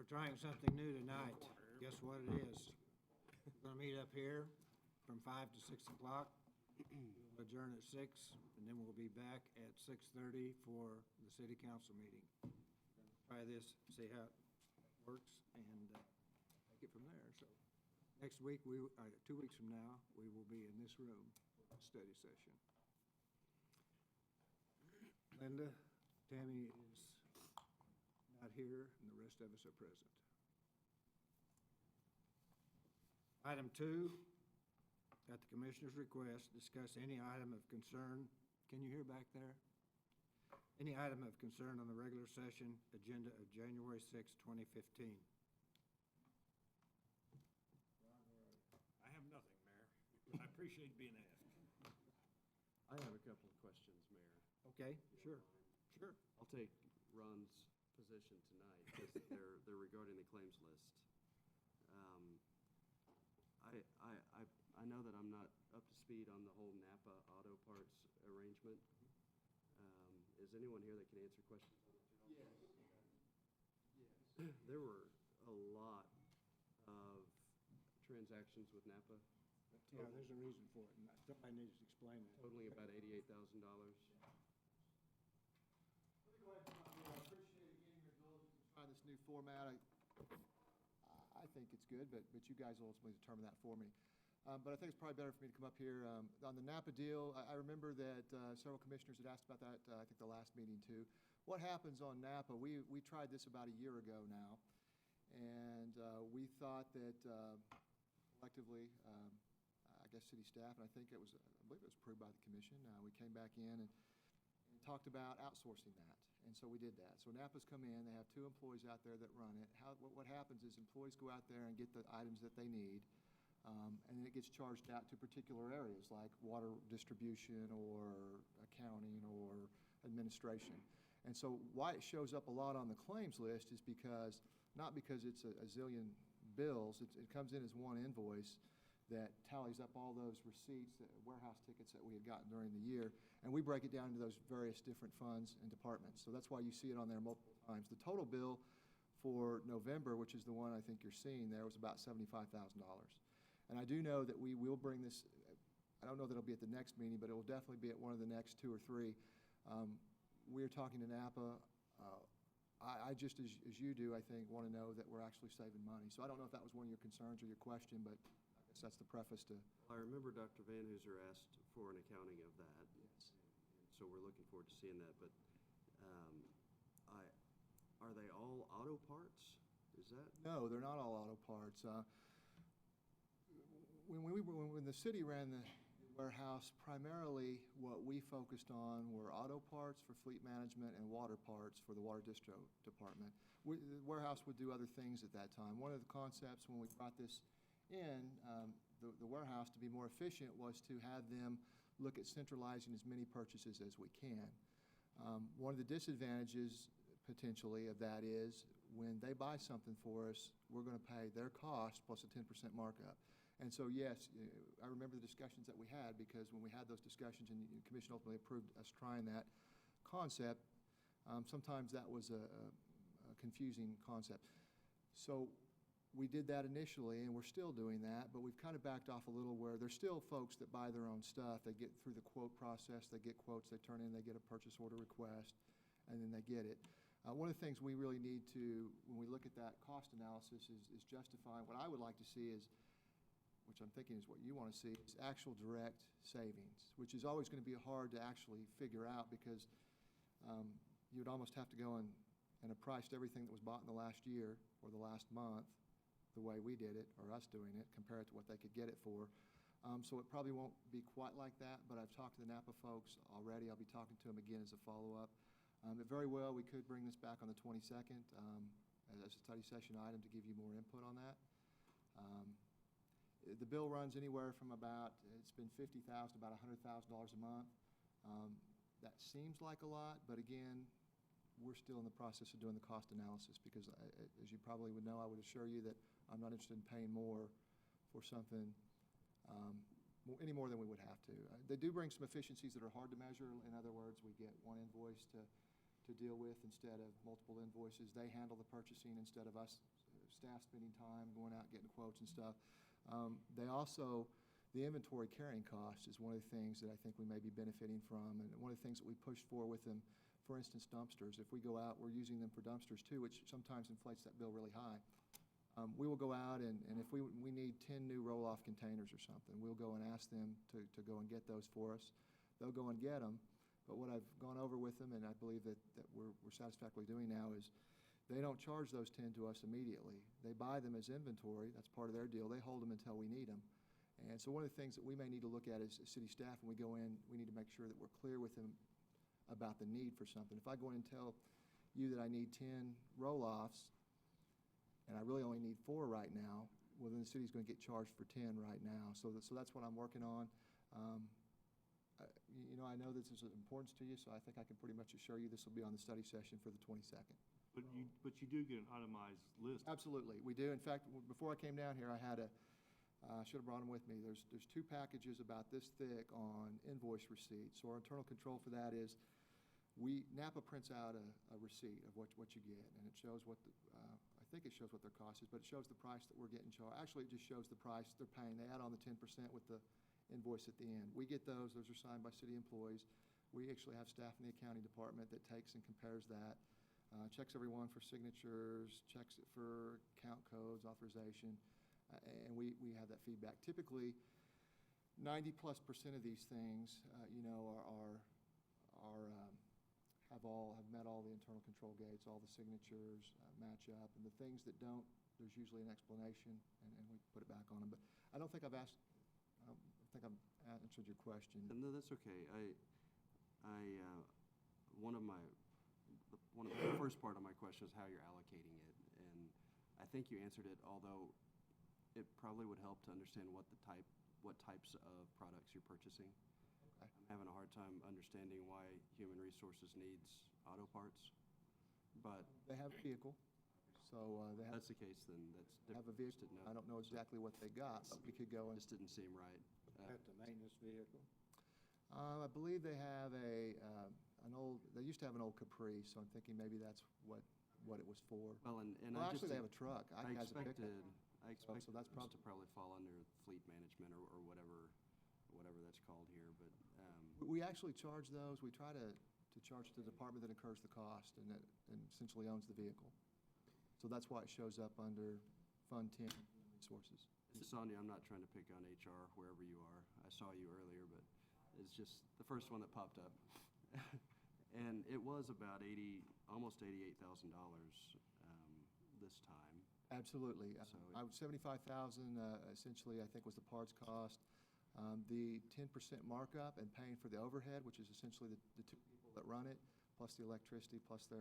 We're trying something new tonight. Guess what it is? We're gonna meet up here from 5 to 6 o'clock. We'll adjourn at 6, and then we'll be back at 6:30 for the city council meeting. Try this, see how it works, and take it from there. So next week, 2 weeks from now, we will be in this room for a study session. Linda, Tammy is not here, and the rest of us are present. Item 2, at the commissioner's request, discuss any item of concern. Can you hear back there? Any item of concern on the regular session agenda of January 6, 2015. I have nothing, Mayor. I appreciate being asked. I have a couple of questions, Mayor. Okay, sure, sure. I'll take Ron's position tonight, because they're regarding the claims list. I know that I'm not up to speed on the whole Napa Auto Parts arrangement. Is anyone here that can answer questions on it? Yes. There were a lot of transactions with Napa. Yeah, there's a reason for it, and somebody needs to explain that. Totaling about $88,000. I appreciate again your ability to try this new format. I think it's good, but you guys will ultimately determine that for me. But I think it's probably better for me to come up here. On the Napa deal, I remember that several commissioners had asked about that, I think the last meeting too. What happens on Napa, we tried this about a year ago now, and we thought that collectively, I guess city staff, and I believe it was approved by the commission, we came back in and talked about outsourcing that. And so we did that. So Napa's come in, they have 2 employees out there that run it. What happens is employees go out there and get the items that they need, and then it gets charged out to particular areas like water distribution or accounting or administration. And so why it shows up a lot on the claims list is not because it's a zillion bills, it comes in as one invoice that tallies up all those receipts, warehouse tickets that we had gotten during the year, and we break it down into those various different funds and departments. So that's why you see it on there multiple times. The total bill for November, which is the one I think you're seeing there, was about $75,000. And I do know that we will bring this, I don't know that it'll be at the next meeting, but it will definitely be at one of the next 2 or 3. We're talking to Napa. I just, as you do, I think, want to know that we're actually saving money. So I don't know if that was one of your concerns or your question, but I guess that's the preface to. I remember Dr. Van Hooser asked for an accounting of that. Yes. So we're looking forward to seeing that, but are they all auto parts? Is that? No, they're not all auto parts. When the city ran the warehouse, primarily what we focused on were auto parts for fleet management and water parts for the water distro department. The warehouse would do other things at that time. One of the concepts when we brought this in, the warehouse, to be more efficient, was to have them look at centralizing as many purchases as we can. One of the disadvantages potentially of that is when they buy something for us, we're going to pay their cost plus a 10% markup. And so, yes, I remember the discussions that we had, because when we had those discussions and the commission ultimately approved us trying that concept, sometimes that was a confusing concept. So we did that initially, and we're still doing that, but we've kind of backed off a little, where there's still folks that buy their own stuff. They get through the quote process, they get quotes, they turn in, they get a purchase order request, and then they get it. One of the things we really need to, when we look at that cost analysis, is justifying. What I would like to see is, which I'm thinking is what you want to see, is actual direct savings, which is always going to be hard to actually figure out, because you would almost have to go and have priced everything that was bought in the last year or the last month the way we did it, or us doing it, compare it to what they could get it for. So it probably won't be quite like that, but I've talked to the Napa folks already. I'll be talking to them again as a follow-up. Very well, we could bring this back on the 22nd as a study session item to give you more input on that. The bill runs anywhere from it's been $50,000 to about $100,000 a month. That seems like a lot, but again, we're still in the process of doing the cost analysis, because as you probably would know, I would assure you that I'm not interested in paying more for something, any more than we would have to. They do bring some efficiencies that are hard to measure. In other words, we get one invoice to deal with instead of multiple invoices. They handle the purchasing instead of us staff spending time, going out, getting quotes and stuff. They also, the inventory carrying cost is one of the things that I think we may be benefiting from, and one of the things that we push for with them, for instance, dumpsters. If we go out, we're using them for dumpsters too, which sometimes inflates that bill really high. We will go out and if we need 10 new roll-off containers or something, we'll go and ask them to go and get those for us. They'll go and get them, but what I've gone over with them, and I believe that we're satisfactorily doing now, is they don't charge those 10 to us immediately. They buy them as inventory. That's part of their deal. They hold them until we need them. And so one of the things that we may need to look at as city staff when we go in, we need to make sure that we're clear with them about the need for something. If I go in and tell you that I need 10 roll-offs, and I really only need 4 right now, well, then the city's going to get charged for 10 right now. So that's what I'm working on. I know this is of importance to you, so I think I can pretty much assure you this will be on the study session for the 22nd. But you do get an itemized list. Absolutely, we do. In fact, before I came down here, I had should have brought them with me. There's 2 packages about this thick on invoice receipts. So our internal control for that is NAPA prints out a receipt of what you get, and it shows what I think it shows what their cost is, but it shows the price that we're getting charged. Actually, it just shows the price they're paying. They add on the 10% with the invoice at the end. We get those. Those are signed by city employees. We actually have staff in the accounting department that takes and compares that, checks everyone for signatures, checks it for count codes, authorization, and we have that feedback. Typically, 90+% of these things, have met all the internal control gates, all the signatures match up, and the things that don't, there's usually an explanation, and we put it back on them. But I don't think I've answered your question. No, that's okay. The first part of my question is how you're allocating it, and I think you answered it, although it probably would help to understand what types of products you're purchasing. Okay. I'm having a hard time understanding why human resources needs auto parts, but They have a vehicle, so if they that's the case, then that's have a different. vehicle. I don't know exactly what they got, but we could go and, This didn't seem right. At the maintenance vehicle. I believe they have they used to have an old Capri, so I'm thinking maybe that's what it was for. Well, and Well, I just, actually, they have a truck. I Has a pickup. expected so that's this to probably fall under fleet management or whatever that's called here, but, We actually charge those. We try to charge the department that incurs the cost and essentially owns the vehicle. So that's why it shows up under Fund 10 Resources. Sonia, I'm not trying to pick on HR wherever you are. I saw you earlier, but it's just the first one that popped up. And it was about almost $88,000 this time. Absolutely. So $75,000 essentially, I think, was the parts cost. The 10% markup and paying for the overhead, which is essentially the 2 people that run it, plus the electricity, plus their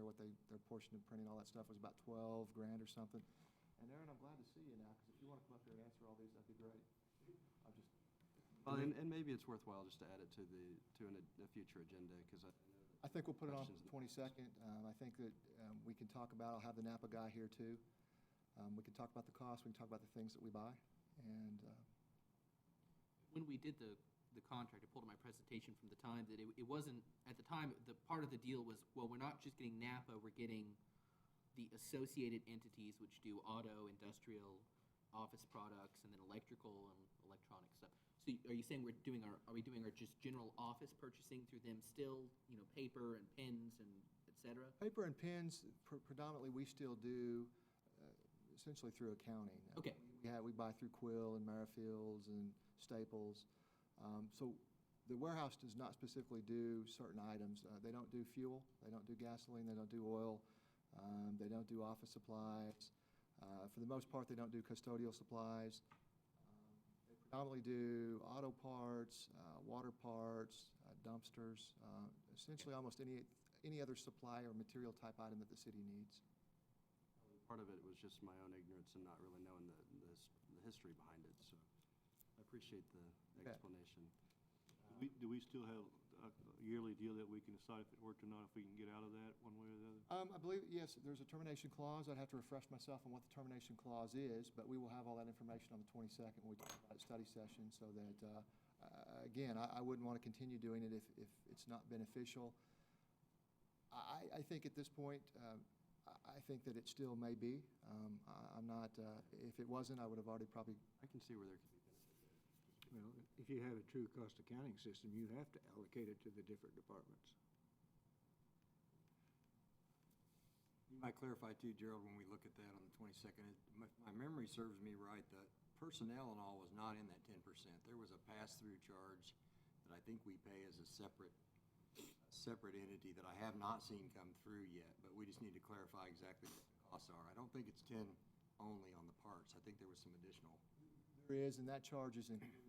portion of printing, all that stuff, was about $12 grand or something. And Aaron, I'm glad to see you now, because if you want to come up here and answer all these, that'd be great. I'll just. Well, and maybe it's worthwhile just to add it to a future agenda, because I think we'll put it on questions- the 22nd. I think that we can talk about, I'll have the Napa guy here too. We can talk about the cost, we can talk about the things that we buy, and When we did the contract, I pulled up my presentation from the time that it wasn't, at the time, the part of the deal was, well, we're not just getting Napa, we're getting the associated entities which do auto, industrial, office products, and then electrical and electronic stuff. So are you saying are we doing our just general office purchasing through them still, paper and pens and et cetera? paper and pens, predominantly, we still do essentially through accounting. Okay. We buy through Quill and Merrifields and Staples. So the warehouse does not specifically do certain items. They don't do fuel, they don't do gasoline, they don't do oil, they don't do office supplies. For the most part, they don't do custodial supplies. They predominantly do auto parts, water parts, dumpsters, essentially almost any other supply or material type item that the city needs. part of it was just my own ignorance and not really knowing the history behind it, so I appreciate the explanation. Do we still have a yearly deal that we can decide if it worked or not, if we can get out of that one way or the other? I believe, yes, there's a termination clause. I'd have to refresh myself on what the termination clause is, but we will have all that information on the 22nd when we talk about study session, so that, again, I wouldn't want to continue doing it if it's not beneficial. I think at this point, I think that it still may be. I'm not not, if it wasn't, I would have already probably, I can see where there could be benefit there. Well, if you have a true cost accounting system, you have to allocate it to the different departments. You might clarify too, Gerald, when we look at that on the 22nd, my memory serves me right, the personnel and all was not in that 10%. There was a pass-through charge that I think we pay as a separate entity that I have not seen come through yet, but we just need to clarify exactly what the costs are. I don't think it's 10 only on the parts. I think there was some additional. there is, and that charge is included.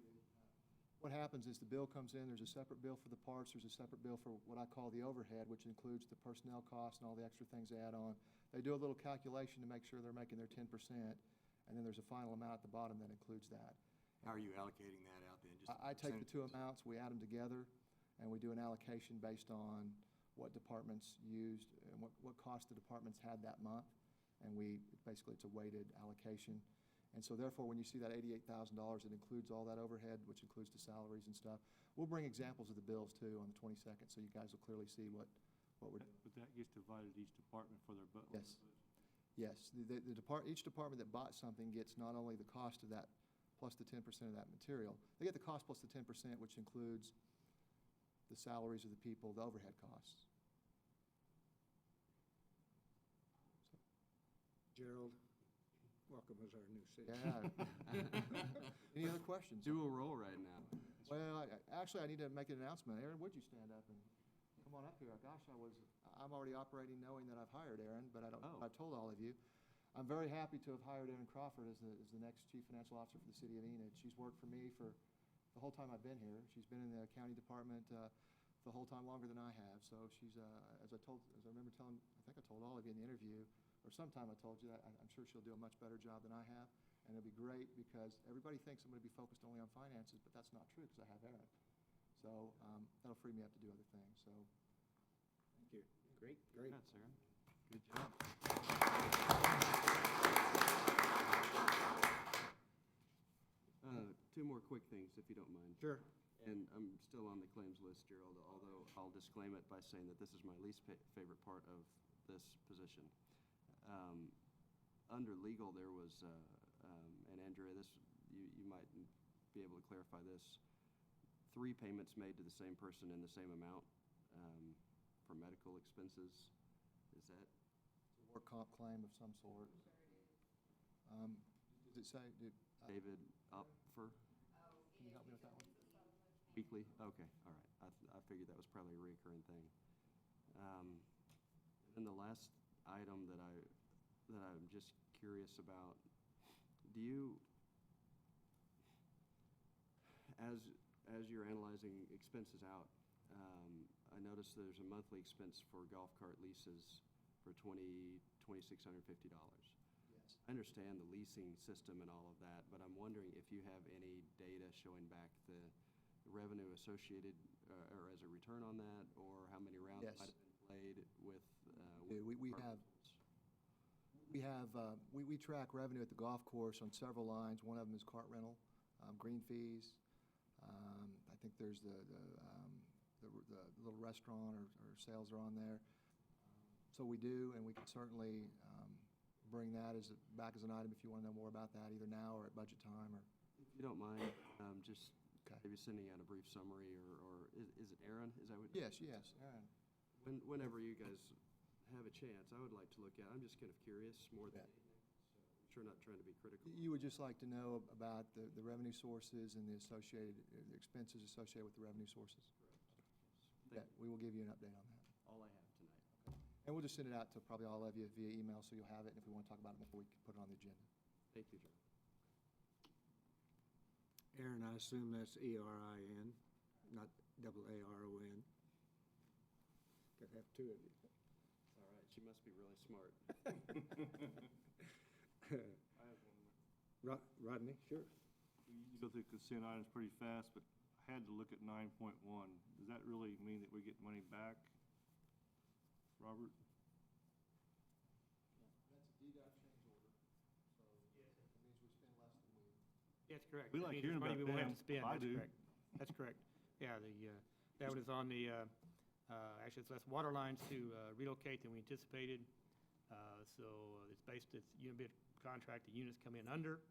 What happens is the bill comes in, there's a separate bill for the parts, there's a separate bill for what I call the overhead, which includes the personnel costs and all the extra things they add on. They do a little calculation to make sure they're making their 10%, and then there's a final amount at the bottom that includes that. How are you allocating that out then? Just I take the two percentages? amounts, we add them together, and we do an allocation based on what departments used and what cost the departments had that month. And basically, it's a weighted allocation. And so therefore, when you see that $88,000, it includes all that overhead, which includes the salaries and stuff. We'll bring examples of the bills too on the 22nd, so you guys will clearly see what we're doing. But that gets divided each department for their budget. Yes. Yes, each department that bought something gets not only the cost of that plus the 10% of that material, they get the cost plus the 10%, which includes the salaries of the people, the overhead costs. Gerald, welcome as our new city. Yeah. Any other questions? Dual role right now. Well, actually, I need to make an announcement. Aaron, would you stand up and come on up here? Gosh, I'm already operating knowing that I've hired Aaron, but I told all of you. I'm very happy to have hired Erin Crawford as the next Chief Financial Officer for the City of Enid. She's worked for me for the whole time I've been here. She's been in the county department the whole time longer than I have. So she's, as I remember telling, I think I told all of you in the interview, or sometime I told you that I'm sure she'll do a much better job than I have. And it'll be great because everybody thinks I'm going to be focused only on finances, but that's not true because I have Erin. So that'll free me up to do other things. So Thank you. Great. Congrats, Aaron. Good job. Two more quick things, if you don't mind. Sure. And I'm still on the claims list, Gerald, although I'll disclaim it by saying that this is my least favorite part of this position. Under legal, there was, and Andrea, you might be able to clarify this, 3 payments made to the same person in the same amount for medical expenses. Is that? it's a work comp claim of some sort. Does it say, David Opfer? can you help me with that one? Weekly? Okay, all right. I figured that was probably a recurring thing. And the last item that I'm just curious about, do you, as you're analyzing expenses out, I noticed there's a monthly expense for golf cart leases for $2,650. Yes. I understand the leasing system and all of that, but I'm wondering if you have any data showing back the revenue associated or as a return on that, or how many rounds Yes. might have been played with. We track revenue at the golf course on several lines. One of them is cart rental, green fees. I think there's the little restaurant or sales are on there. So we do, and we can certainly bring that back as an item if you want to know more about that, either now or at budget time. Or If you don't mind, just Okay. maybe sending out a brief summary, or is it Aaron? Is that what? Yes, Aaron. Whenever you guys have a chance, I would like to look at it. I'm just kind of curious more than Yeah. anything. So sure, not trying to be critical. You would just like to know about the revenue sources and the expenses associated with the revenue sources? Thank Yeah, we will give you an update on that. All I have tonight. And we'll just send it out to probably all of you via email, so you'll have it, and if we want to talk about it before, we can put it on the agenda. Thank you, John. Aaron, I assume that's E-R-I-N, not double-A-R-O-N. Could have two of you. All right, she must be really smart. I have one. Rodney, sure. You go through consent items pretty fast, but I had to look at 9.1. Does that really mean that we get money back, Robert? That's a deduct change order, so it means we spend less than we. That's correct. We That like means hearing it's money about we won't have them. to spend. I That's do. correct. That's correct. Yeah, that one is on the, actually, it's less water lines to relocate than we anticipated. So it's based, it's a unit bid contract, the units come in under,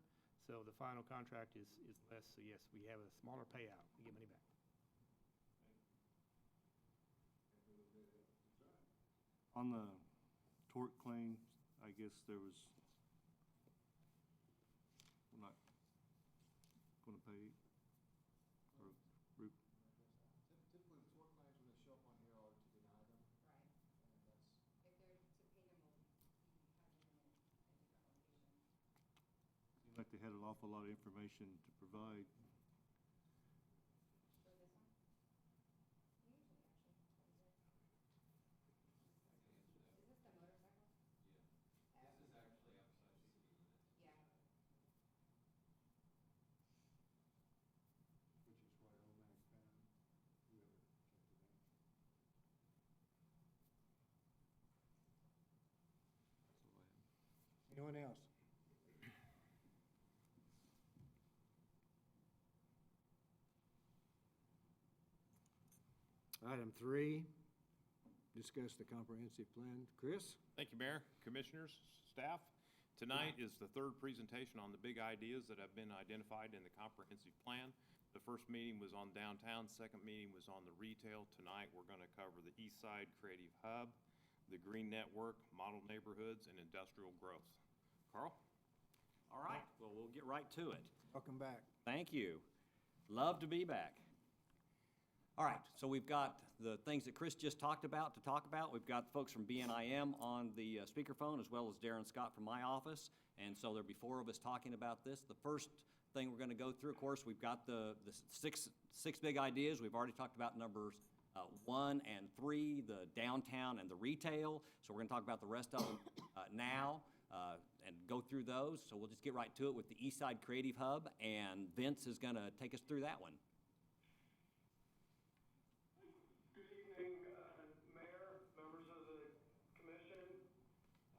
so the final contract is less. So yes, we have a smaller payout. We get money back. On the tort claims, I guess there was, we're not gonna pay, or, Typically, the tort claims, when they show up on here, are to deny them. Right. And that's, If they're to pay them, we'll be having them in a different location. seemed like they had an awful lot of information to provide. For this one? Usually, actually. Is this the motorcycle? Yeah. This is actually outside CityofEnid. Yeah. Which is what OMAC found, whoever checked it out. Anyone else? Item 3, discuss the comprehensive plan. Chris? Thank you, Mayor, Commissioners, staff. Tonight is the third presentation on the big ideas that have been identified in the comprehensive plan. The first meeting was on downtown, second meeting was on the retail. Tonight, we're going to cover the East Side Creative Hub, the Green Network, model neighborhoods, and industrial growth. Carl? All right, well, we'll get right to it. Welcome back. Thank you. Love to be back. All right, so we've got the things that Chris just talked about to talk about. We've got folks from BNIM on the speakerphone, as well as Darren Scott from my office. And so there'll be 4 of us talking about this. The first thing we're going to go through, of course, we've got the six big ideas. We've already talked about numbers 1 and 3, the downtown and the retail. So we're going to talk about the rest of them now and go through those. So we'll just get right to it with the East Side Creative Hub, and Vince is going to take us through that one. Good evening, Mayor, members of the commission.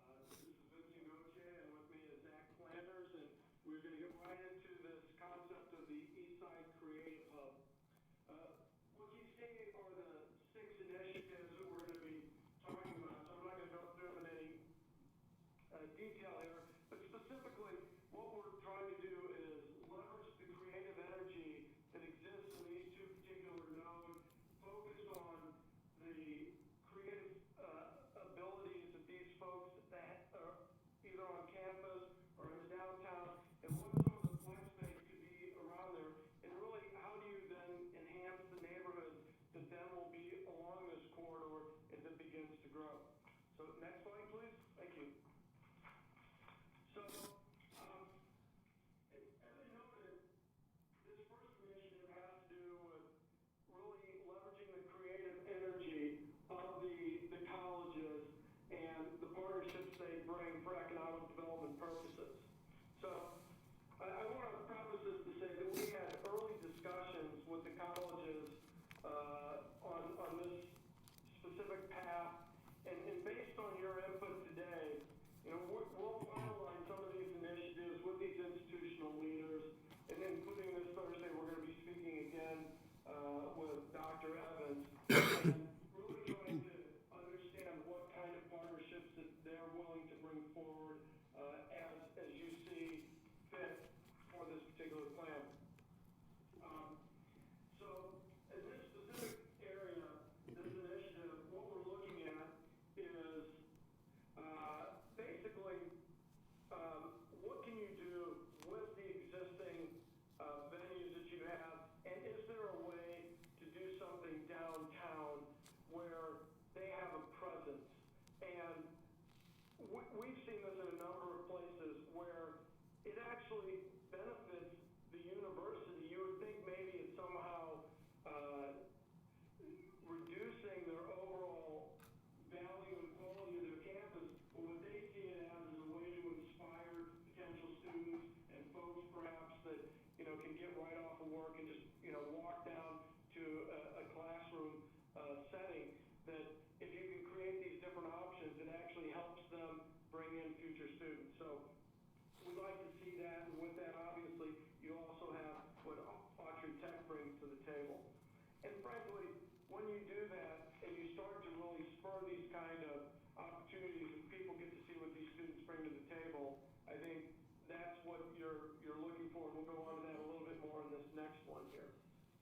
This is Vince Noche, and with me is Zach Flanders, and we're going to get right into this concept of the East Side Creative Hub. What you see are the 6 initiatives that we're going to be talking about, so I'm not going to go through them in any detail here, but specifically what we're trying to do is leverage the creative energy that exists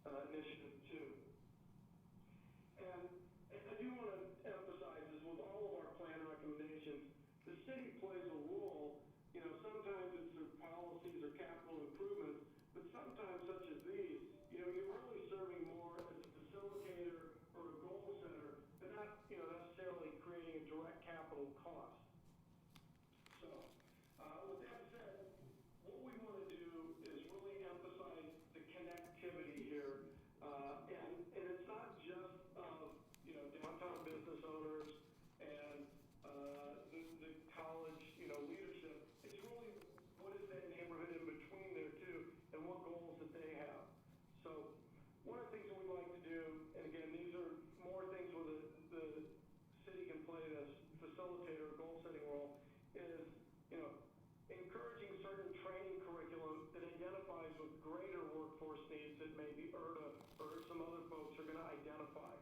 initiative too. And I do want to emphasize this with all of our plan recommendations, the city plays a role, sometimes it's through policies or capital improvements, but sometimes such as these, you're really serving more as a facilitator or a goal setter, but not, necessarily creating a direct capital cost. So, with that said, what we want to do is really emphasize the connectivity here, and it's not just of, downtown business owners and the college, leadership. It's really what is that neighborhood in between there too, and what goals that they have. So one of the things that we like to do, and again, these are more things where the city can play this facilitator or goal setting role, is, encouraging certain training curriculum that identifies with greater workforce needs that maybe IRTA or some other folks are going to identify.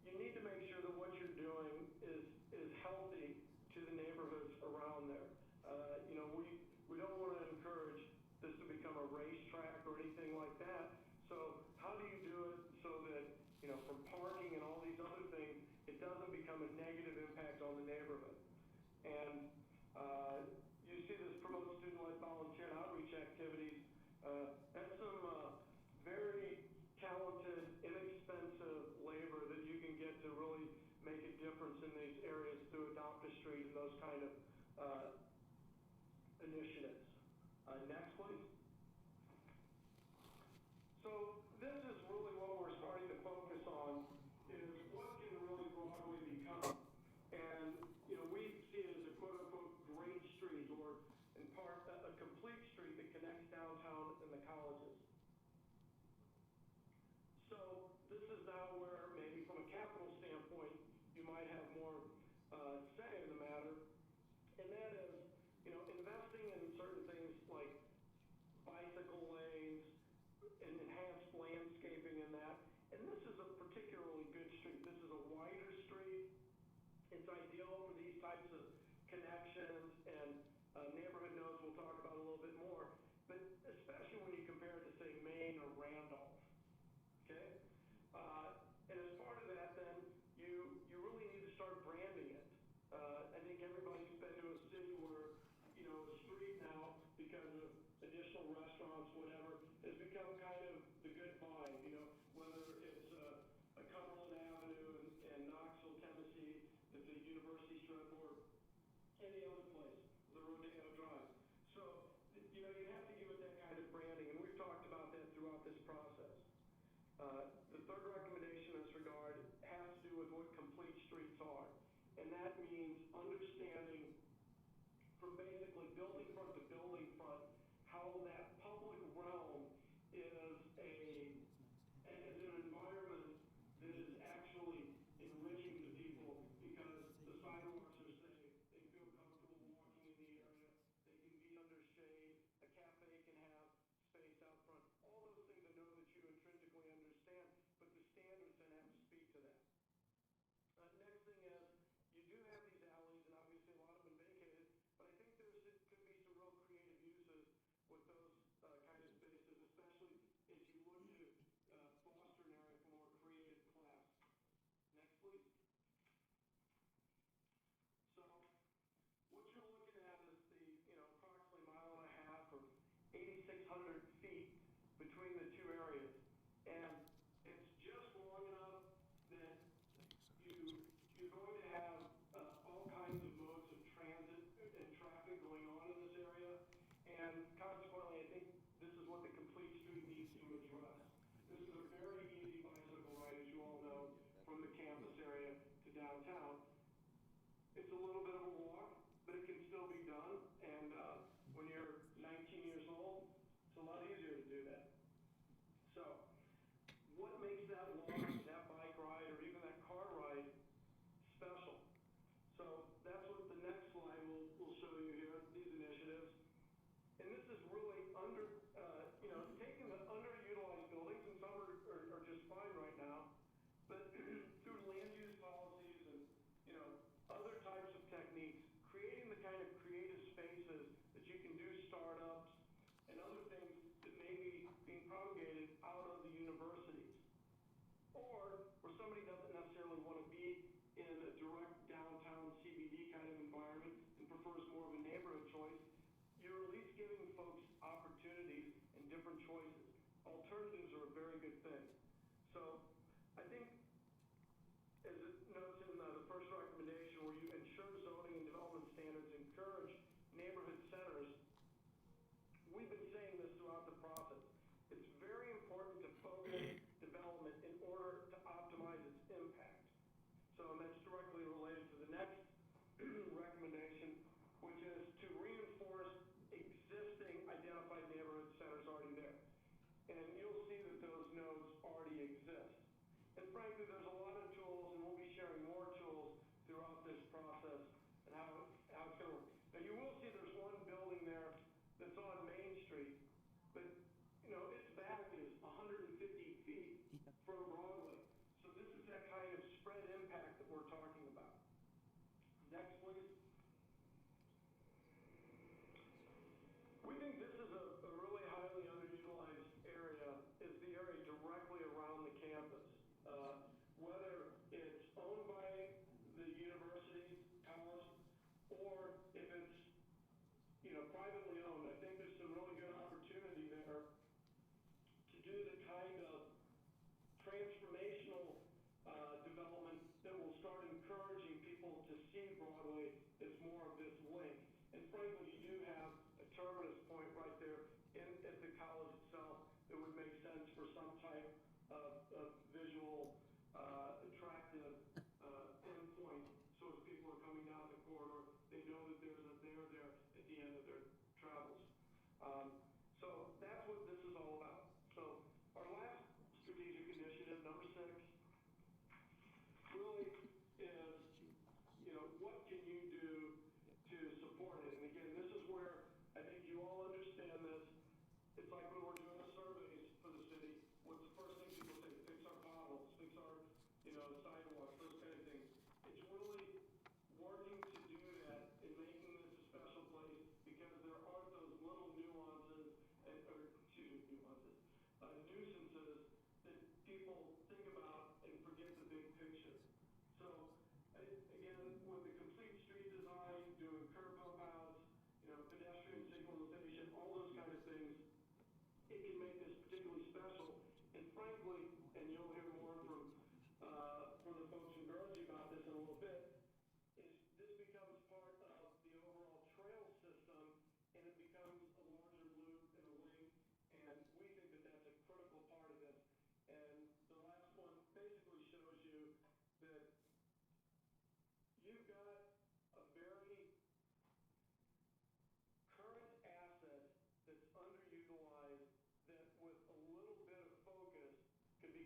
You need to make sure that what you're doing is healthy to the neighborhoods around there. We don't want to encourage this to become a racetrack or anything like that. So how do you do it so that, from parking and all these other things, it doesn't become a negative impact on the neighborhood? And you see this promote student-led volunteer and outreach activities. That's some very talented, inexpensive labor that you can get to really make a difference in these areas through Adopt a Street and those kind of initiatives. Next, please. So this is really what we're starting to focus on, is what can really Broadway become? And, we see it as a quote-unquote great street, or in part a complete street that connects downtown and the colleges. So this is now where maybe from a capital standpoint, you might have more say in the matter, and that is, investing in certain things like bicycle lanes and enhanced landscaping in that. And this is a particularly good street. This is a wider street. It's ideal for these types of connections, and neighborhood nodes we'll talk about a little bit more, but especially when you compare it to, say, Maine or Randolph. Okay? And as part of that, then, you really need to start branding it. I think everybody's been to a city where, a street now, because of additional restaurants, whatever, has become kind of the good vibe, whether it's a Cumberland Avenue in Knoxville, Tennessee, that's a University Strip, or any other place, the Rodeo Drive. So, you have to give it that kind of branding, and we've talked about that throughout this process. The third recommendation in this regard has to do with what complete streets are, and that means understanding from basically building front to building front how that public realm is an environment that is actually enriching the people, because the sidewalks are safe, they feel comfortable walking in the area, they can be under shade, a cafe can have space out front. All those things I know that you intrinsically understand, but the standards then have to speak to that. Next thing is, you do have these alleys, and obviously a lot of them vacated, but I think could be some real creative uses with those kind of spaces, especially as you look to foster an area for more creative class. Next, please. So what you're looking at is the approximately 1.5 miles or 8,600 feet between the two areas, and it's just long enough that you're going to have all kinds of modes of transit and traffic going on in this area, and consequently, I think this is what the complete street needs to address. This is a very easy bicycle ride, as you all know, from the campus area to downtown. It's a little bit of a walk, but it can still be done, and when you're 19 years old, it's a lot easier to do that.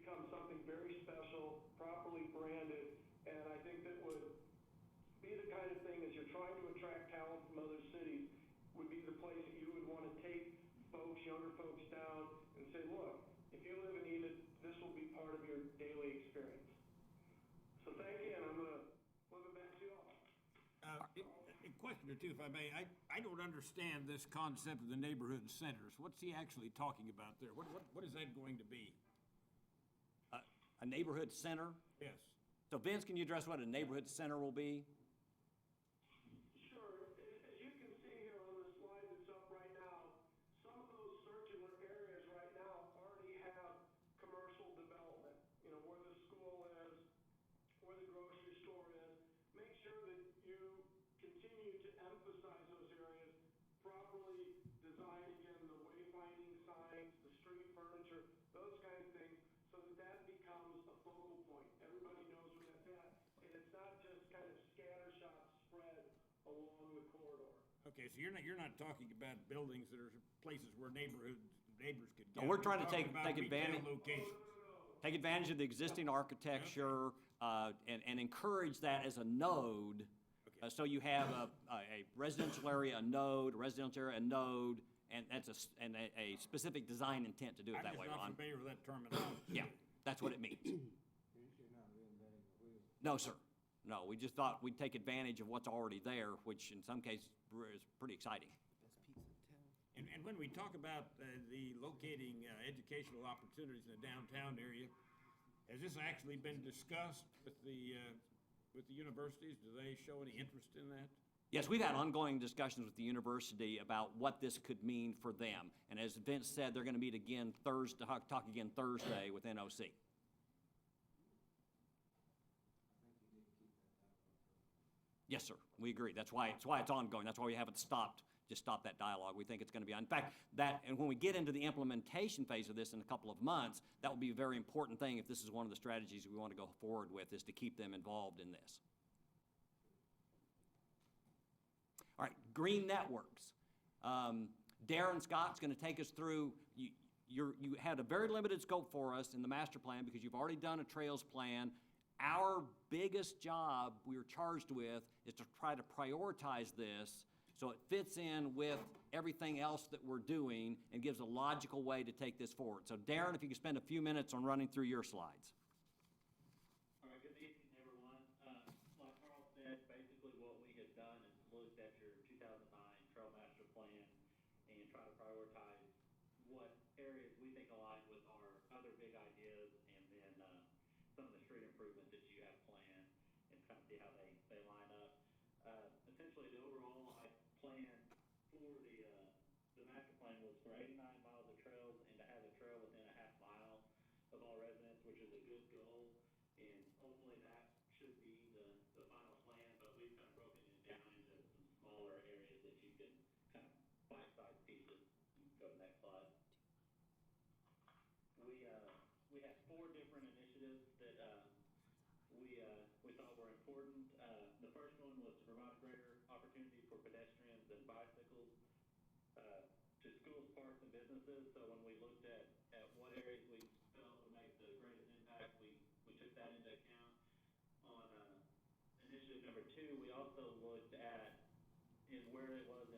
become something very special, properly branded, and I think that would be the kind of thing, as you're trying to attract talent from other cities, would be the place that you would want to take folks, younger folks down and say, look, if you live in Enid, this will be part of your daily experience. So thank you, and I'm going to flip it back to you all. A question or two, if I may. I don't understand this concept of the neighborhood centers. What's he actually talking about there? What is that going to be? A neighborhood center? Yes. So Vince, can you address what a neighborhood center will be? Sure. As you can see here on the slide that's up right now, some of those circular areas right now already have commercial development. You know, where the school is, where the grocery store is. Make sure that you continue to emphasize those areas, properly design again the wayfinding signs, the street furniture, those kind of things, so that that becomes a focal point. Everybody knows where that's at, and it's not just kind of scattershot spread along the corridor. Okay, so you're not talking about buildings that are places where neighbors could No, gather. we're trying to You're take talking about advantage. retail locations. Take advantage of the existing architecture, and encourage that as a node. So you have a residential area, a node, a residential area, a node, and that's a specific design intent to do it that way, I'm Ron. just not familiar with that terminology. Yeah, that's what it means. You're not reinventing the wheel. No, sir. No, we just thought we'd take advantage of what's already there, which in some cases is pretty exciting. And when we talk about the locating educational opportunities in the downtown area, has this actually been discussed with the universities? Do they show any interest in that? Yes, we've had ongoing discussions with the university about what this could mean for them. And as Vince said, they're going to meet again Thursday, talk again Thursday with NOC. Yes, sir. We agree. That's why it's ongoing. That's why we haven't stopped that dialogue. We think it's going to be, in fact, and when we get into the implementation phase of this in a couple of months, that will be a very important thing if this is one of the strategies we want to go forward with, is to keep them involved in this. All right, green networks. Darren Scott's going to take us through, you had a very limited scope for us in the master plan because you've already done a trails plan. Our biggest job we are charged with is to try to prioritize this so it fits in with everything else that we're doing and gives a logical way to take this forward. So Darren, if you could spend a few minutes on running through your slides. All right, good evening, everyone. Like Carl said, basically what we have done is looked at your 2009 Trail Master Plan and try to prioritize what areas we think align with our other big ideas, and then some of the street improvements that you have planned, and kind of see how they line up. Essentially, the overall plan for the master plan was for 89 miles of trails and to have a trail within a half mile of all residents, which is a good goal, and hopefully that should be the final plan, but we've kind of broken it down into some smaller areas that you can kind of bite-sized pieces. Go to the next slide. We have 4 different initiatives that we thought were important. The first one was to provide greater opportunity for pedestrians and bicycles to schools, parks, and businesses. So when we looked at what areas we felt would make the greatest impact, we took that into account. On initiative number 2, we also looked at where it was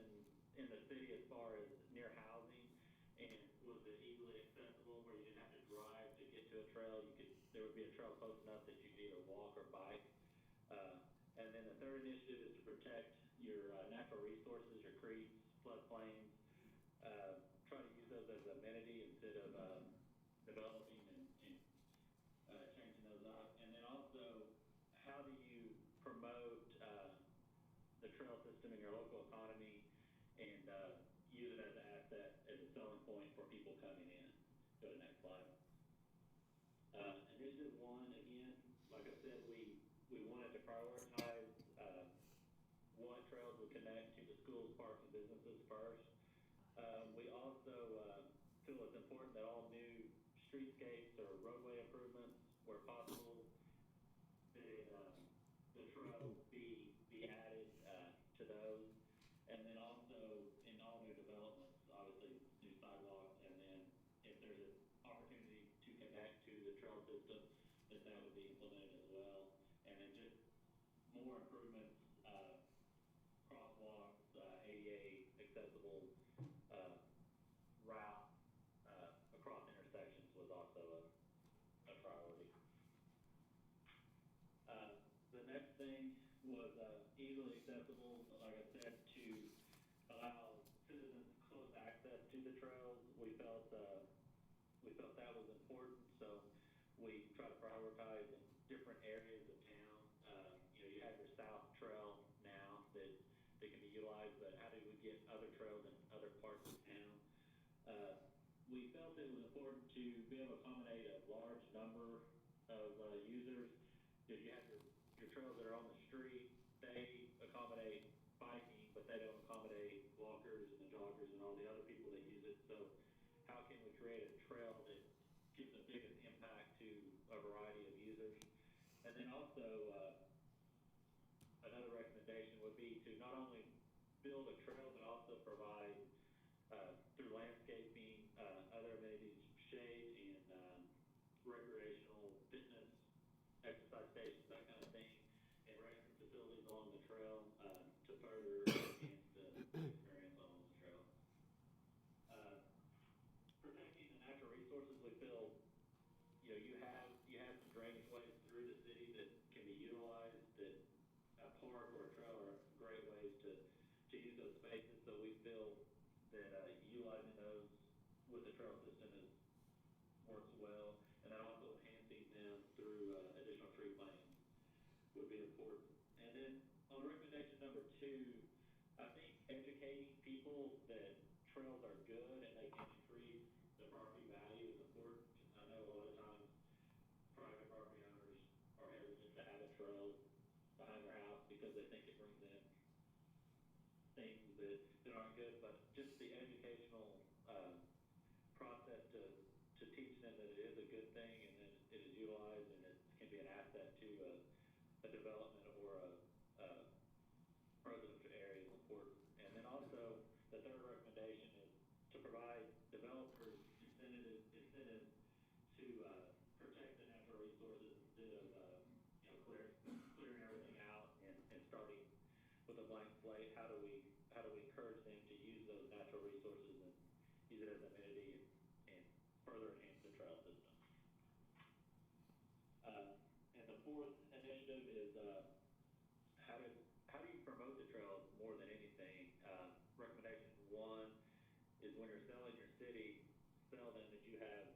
in the city as far as near housing, and was it easily accessible where you didn't have to drive to get to a trail. There would be a trail close enough that you could either walk or bike. And then the third initiative is to protect your natural resources, your creeks, floodplains. Try to use those as amenity instead of developing and changing those up. And then also, how do you promote the trail system in your local economy and use it as an asset, as a selling point for people coming in? Go to the next slide. Initiative 1, again, like I said, we wanted to prioritize what trails would connect to the schools, parks, and businesses first. We also feel it's important that all new streetscapes or roadway improvements, where possible, the trails be added to those. And then also in all new developments, obviously new sidewalks, and then if there's an opportunity to connect to the trail that would be implemented as well. And then just more improvements, crosswalks, ADA accessible, route, across intersections was also a priority. The next thing was, easily accessible, like I said, to allow citizens close access to the trails. We felt that was important, so we try to prioritize in different areas of town. You have your South Trail now that can be utilized, but how do we get other trails in other parts of town? We felt it was important to be able to accommodate a large number of users. If you have your trails that are on the street, they accommodate biking, but they don't accommodate walkers and the joggers and all the other people that use it. So how can we create a trail that gives the biggest impact to a variety of users? And then also, another recommendation would be to not only build a trail, but also provide, through landscaping, other amenities, shade and recreational fitness, exercise stations, that kind of thing, and restroom facilities along the trail to further enhance the experience along the trail. Protecting the natural resources, we feel, you have some drainage ways through the city that can be utilized, that a park or a trail are great ways to use those spaces. So we feel that utilizing those with the trail system works well, and then also enhancing them through additional tree plantings would be important. And then on recommendation number 2, I think educating people that trails are good and they can increase the property value is important. I know a lot of times private property owners are hesitant to have a trail behind their house because they think it brings in things that aren't good, but just the educational process to teach them that it is a good thing and that it is utilized and it can be an asset to a development or a residential area is important. And then also, the third recommendation is to provide developers incentives to protect the natural resources instead of clearing everything out and starting with a blank slate. How do we encourage them to use those natural resources and use it as amenity and further enhance the trail system? And the fourth initiative is how do you promote the trails more than anything? Recommendation 1 is when you're selling your city, sell them that you have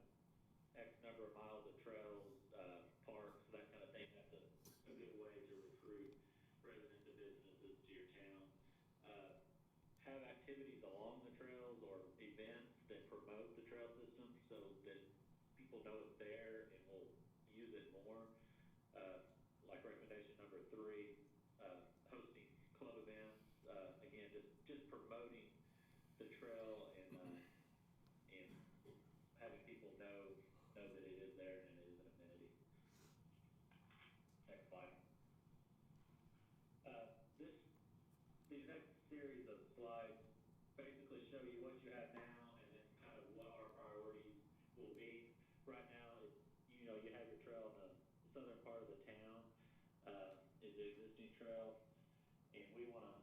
X number of miles of trails, parks, that kind of thing. That's a good way to recruit residents and businesses to your town. Have activities along the trails or events that promote the trail system so that people know it's there and will use it more. Like recommendation number 3, hosting club events. Again, just promoting the trail and having people know that it is there and it is an amenity. Next slide. These next series of slides basically show you what you have now and then kind of what our priorities will be. Right now, you have your trail in the southern part of the town, is the existing trail, and we want to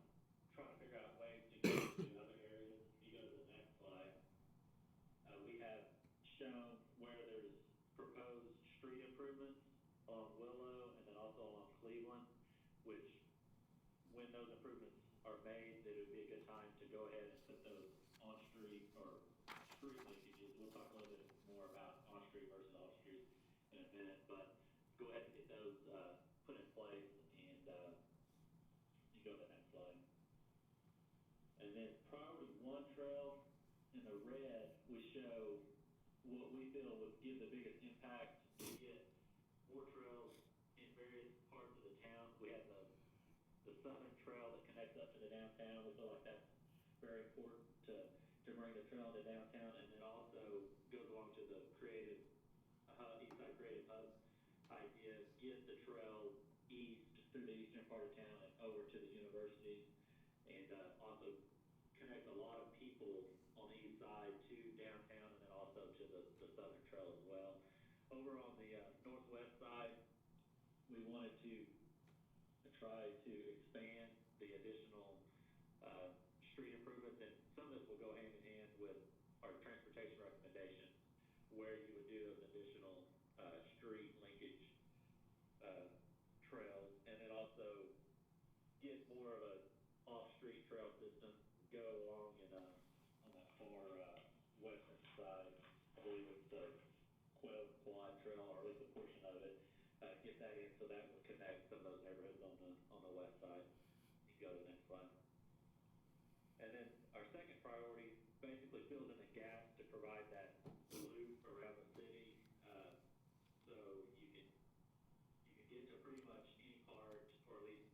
try to figure out ways to get to other areas. If you go to the next slide, we have shown where there's proposed street improvements along Willow and then also along Cleveland, which when those improvements are made, that it would be a good time to go ahead and put those on-street or street linkages. We'll talk a little bit more about on-street versus off-street in a minute, but go ahead and get those put in place, and you go to the next slide. And then priority 1 trail in the red, we show what we feel would give the biggest impact to get more trails in various parts of the town. We have the southern trail that connects up to the downtown. We feel like that's very important to bring the trail into downtown, and then also goes along to the creative Eastside Creative Hub idea. Get the trail east through the eastern part of town and over to the universities, and also connect a lot of people on the east side to downtown and then also to the southern trail as well. Over on the northwest side, we wanted to try to expand the additional street improvements, and some of this will go hand in hand with our transportation recommendations, where you would do those additional street linkage trails, and then also get more of a off-street trail system, go along in on that far western side. I believe it's the Quad Trail, or at least a portion of it. Get that in, so that would connect some of those neighborhoods on the west side. You can go to the next slide. And then our second priority basically fills in the gaps to provide that loop around the city, so you can get to pretty much any part, or at least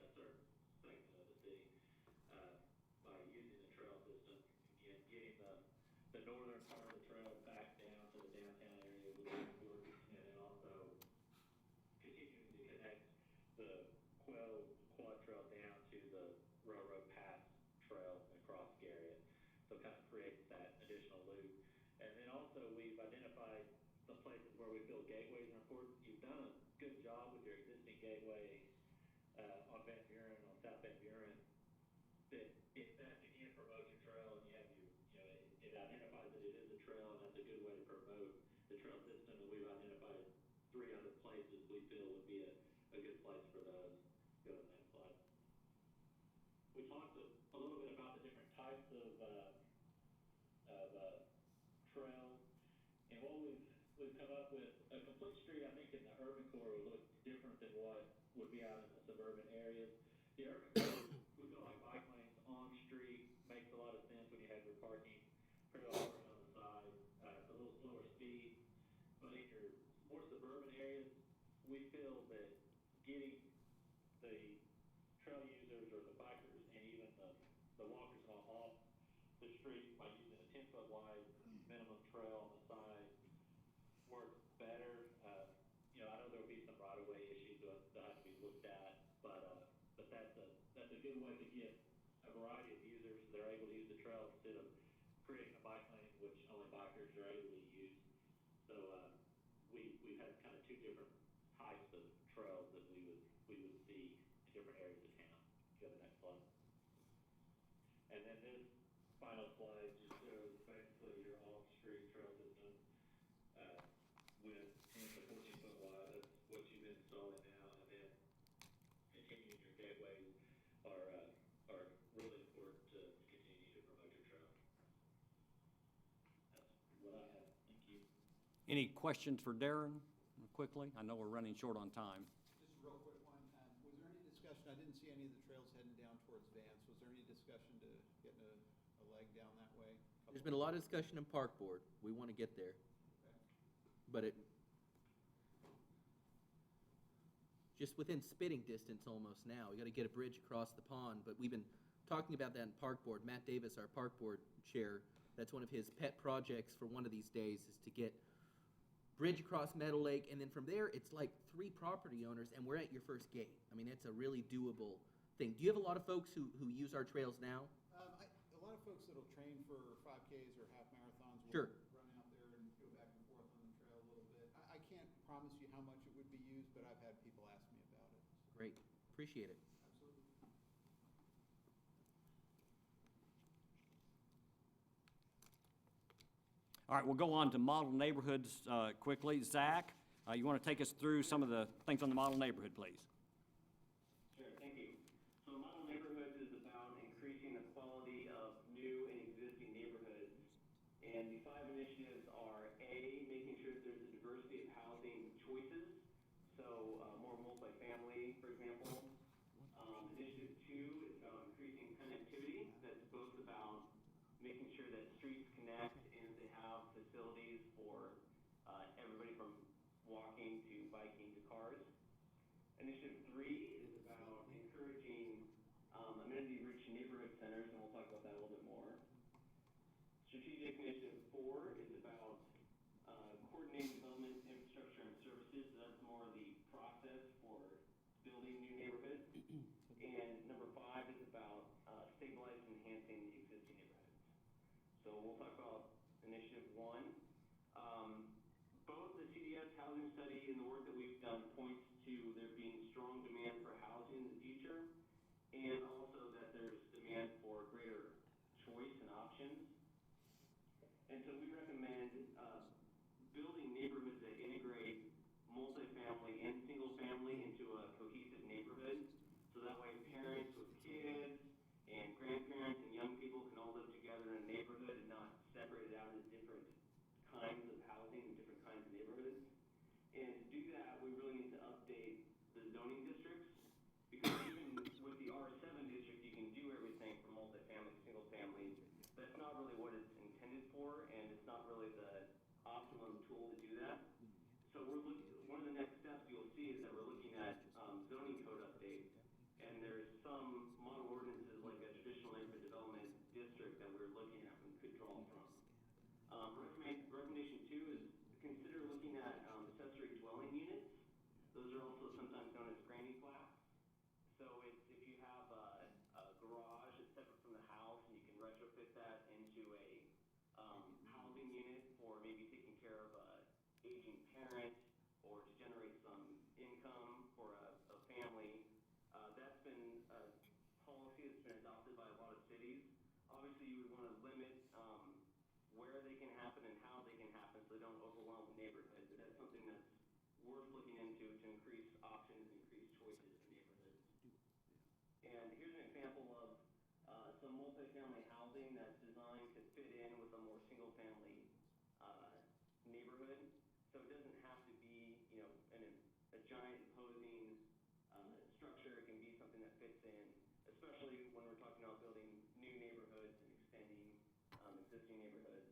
a certain segment of the city, by using the trail system. Again, getting the northern part of the trail back down to the downtown area would be important, and then also continuing to connect the Quad Trail down to the Railroad Pass Trail across Garrett. So it kind of creates that additional loop. And then also we've identified some places where we feel gateways are important. You've done a good job with your existing gateway on Van Buren, on South Van Buren, that if again promotes your trail, and you have it identifies that it is a trail, and that's a good way to promote the trail system. And we've identified 3 other places we feel would be a good place for those. Go to the next slide. We talked a little bit about the different types of trails, and what we've come up with, a complete street, I think, in the urban core will look different than what would be out in the suburban areas. The urban core, we feel like bike lanes on street makes a lot of sense when you have your parking pretty well on the side. It's a little slower speed, but in your more suburban areas, we feel that getting the trail users or the bikers and even the walkers off the street by using a 10-foot wide minimum trail on the side works better. I know there'll be some right-of-way issues that have to be looked at, but that's a good way to get a variety of users. They're able to use the trail instead of creating a bike lane, which only bikers are able to use. So we've had kind of 2 different types of trails that we would see in different areas of town. Go to the next slide. And then this final slide just shows basically your off-street trail system with 10 to 14-foot wide. That's what you've been installing now, and then continuing your gateways are really important to continue to promote your trail. That's what I have. Thank you. Any questions for Darren, quickly? I know we're running short on time. Just a real quick one. Was there any discussion, I didn't see any of the trails heading down towards Vance. Was there any discussion to getting a leg down that way? There's been a lot of discussion in Park Board. We want to get there. But just within spitting distance almost now. We got to get a bridge across the pond, but we've been talking about that in Park Board. Matt Davis, our Park Board chair, that's one of his pet projects for one of these days, is to get bridge across Meadow Lake, and then from there, it's like 3 property owners, and we're at your first gate. I mean, it's a really doable thing. Do you have a lot of folks who use our trails now? A lot of folks that'll train for 5Ks or half marathons will Sure. run out there and go back and forth on the trail a little bit. I can't promise you how much it would be used, but I've had people ask me about it. Great. Appreciate it. Absolutely. All right, we'll go on to model neighborhoods quickly. Zach, you want to take us through some of the things on the model neighborhood, please? Sure, thank you. So model neighborhoods is about increasing the quality of new and existing neighborhoods. And the 5 initiatives are A, making sure that there's a diversity of housing choices. So more multifamily, for example. Initiative 2 is about increasing connectivity. That's both about making sure that streets connect and they have facilities for everybody from walking to biking to cars. Initiative 3 is about encouraging amenity-rich neighborhood centers, and we'll talk about that a little bit more. Strategic Initiative 4 is about coordinating development, infrastructure, and services. So that's more the process for building new neighborhoods. And number 5 is about stabilizing and enhancing the existing neighborhoods. So we'll talk about Initiative 1. Both the CDS housing study and the work that we've done points to there being strong demand for housing in the future, and also that there's demand for greater choice and options. And so we recommend building neighborhoods that integrate multifamily and single family into a cohesive neighborhood. So that way parents with kids and grandparents and young people can all live together in a neighborhood and not separated out into different kinds of housing and different kinds of neighborhoods. And to do that, we really need to update the zoning districts, because even with the R7 district, you can do everything from multifamily, single family. That's not really what it's intended for, and it's not really the optimum tool to do that. So one of the next steps you'll see is that we're looking at zoning code updates, and there's some model ordinances like a traditional neighborhood development district that we're looking at and could draw from. Recommendation 2 is consider looking at accessory dwelling units. Those are also sometimes known as granny flats. So it's if you have a garage that's separate from the house, and you can retrofit that into a housing unit for maybe taking care of a aging parent or to generate some income for a family. That's been a policy that's been adopted by a lot of cities. Obviously, you would want to limit where they can happen and how they can happen so they don't overwhelm the neighborhood. But that's something that's worth looking into to increase options and increase choices in neighborhoods. And here's an example of some multifamily housing that's designed to fit in with a more single-family neighborhood. So it doesn't have to be, a giant imposing structure. It can be something that fits in, especially when we're talking about building new neighborhoods and extending existing neighborhoods.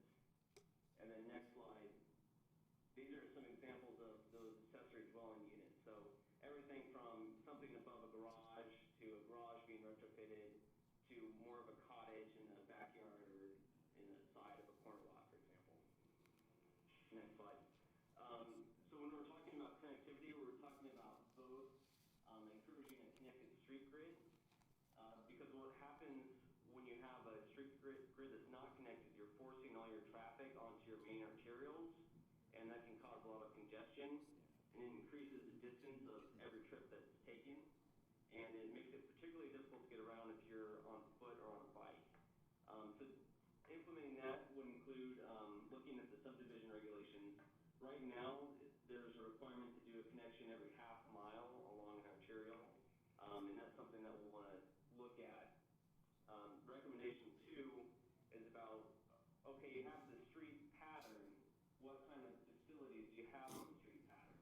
And then next slide. These are some examples of those accessory dwelling units. So everything from something above a garage to a garage being retrofitted to more of a cottage in the backyard or in the side of a corner lot, for example. Next slide. So when we're talking about connectivity, we're talking about both encouraging a connected street grid, because what happens when you have a street grid that's not connected, you're forcing all your traffic onto your main arterials, and that can cause a lot of congestion, and it increases the distance of every trip that's taken, and it makes it particularly difficult to get around if you're on foot or on a bike. So implementing that would include looking at the subdivision regulations. Right now, there's a requirement to do a connection every half mile along an arterial, and that's something that we'll want to look at. Recommendation 2 is about, okay, you have the street pattern, what kind of facilities do you have on the street pattern?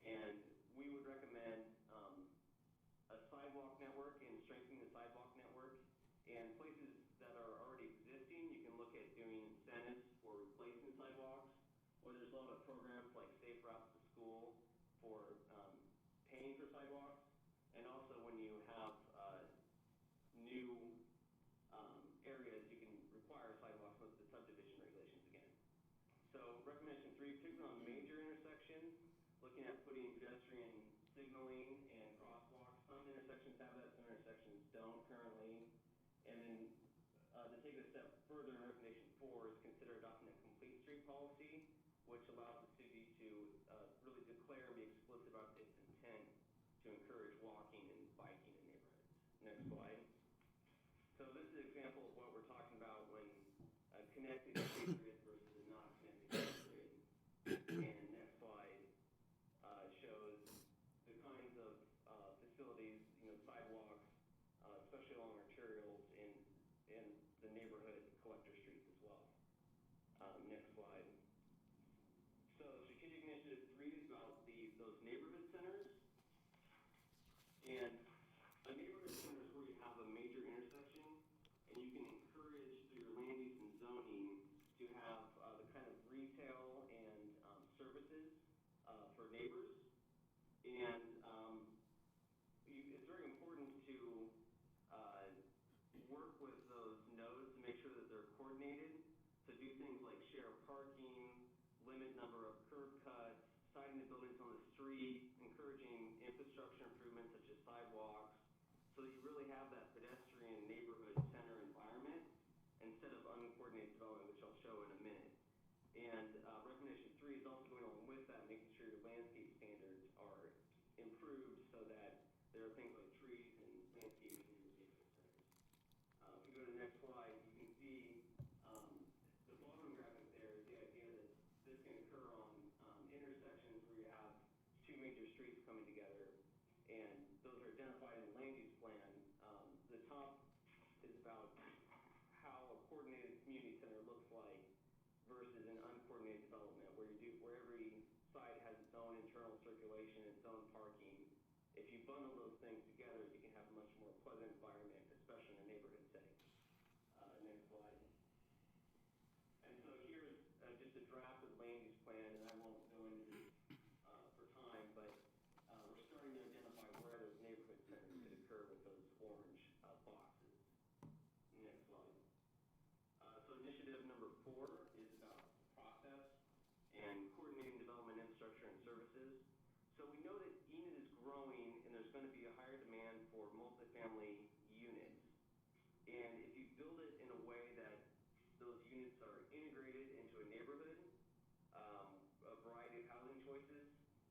And we would recommend a sidewalk network and strengthening the sidewalk network. And places that are already existing, you can look at doing incentives for replacing sidewalks, or there's a lot of programs like Safe Routes to School for paying for sidewalks. And also when you have new areas, you can require sidewalks with the subdivision regulations again. So recommendation 3, particularly on major intersections, looking at putting pedestrian signaling and crosswalks. Some intersections have that, some intersections don't currently. And then to take it a step further, recommendation 4 is consider adopting a complete street policy, which allows the city to really declare and be explicit about its intent to encourage walking and biking in neighborhoods. Next slide. So this is an example of what we're talking about when connected street grid versus a not connected street grid. And next slide shows the kinds of facilities, sidewalks, especially along arterials in the neighborhood collector streets as well. Next slide. So strategic initiative 3 is about those neighborhood centers. And a neighborhood center is where you have a major intersection, and you can encourage through your land use and zoning to have the kind of retail and services for neighbors. And it's very important to work with those nodes to make sure that they're coordinated, to do things like share parking, limit number of curb cuts, siding the buildings on the street, encouraging infrastructure improvements such as sidewalks, so that you really have that pedestrian neighborhood center environment instead of uncoordinated development, which I'll show in a minute. And recommendation 3 is also going along with that, making sure your landscape standards are improved so that there are things like trees and landscaping in the neighborhood centers. If you go to the next slide, you can see the bottom graphic there is the idea that this can occur on intersections where you have two major streets coming together, and those are identified in the land use plan. The top is about how a coordinated community center looks like versus an uncoordinated development where every site has its own internal circulation, its own parking. If you bundle those things together, you can have a much more pleasant environment, especially in a neighborhood setting. Next slide. And so here's just a draft of the land use plan, and I won't go into this for time, but we're starting to identify where those neighborhood centers could occur with those orange boxes. Next slide. So initiative number 4 is about process and coordinating development infrastructure and services. So we know that Enid is growing, and there's going to be a higher demand for multifamily units. And if you build it in a way that those units are integrated into a neighborhood, a variety of housing choices,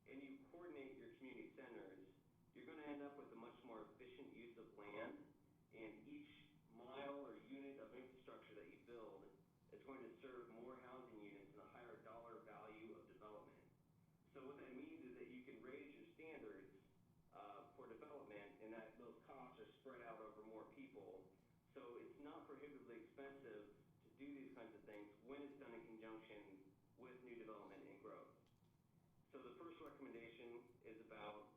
and you coordinate your community centers, you're going to end up with a much more efficient use of land, and each mile or unit of infrastructure that you build is going to serve more housing units and a higher dollar value of development. So what that means is that you can raise your standards for development, and that those costs are spread out over more people. So it's not prohibitively expensive to do these kinds of things when it's done in conjunction with new development and growth. So the first recommendation is about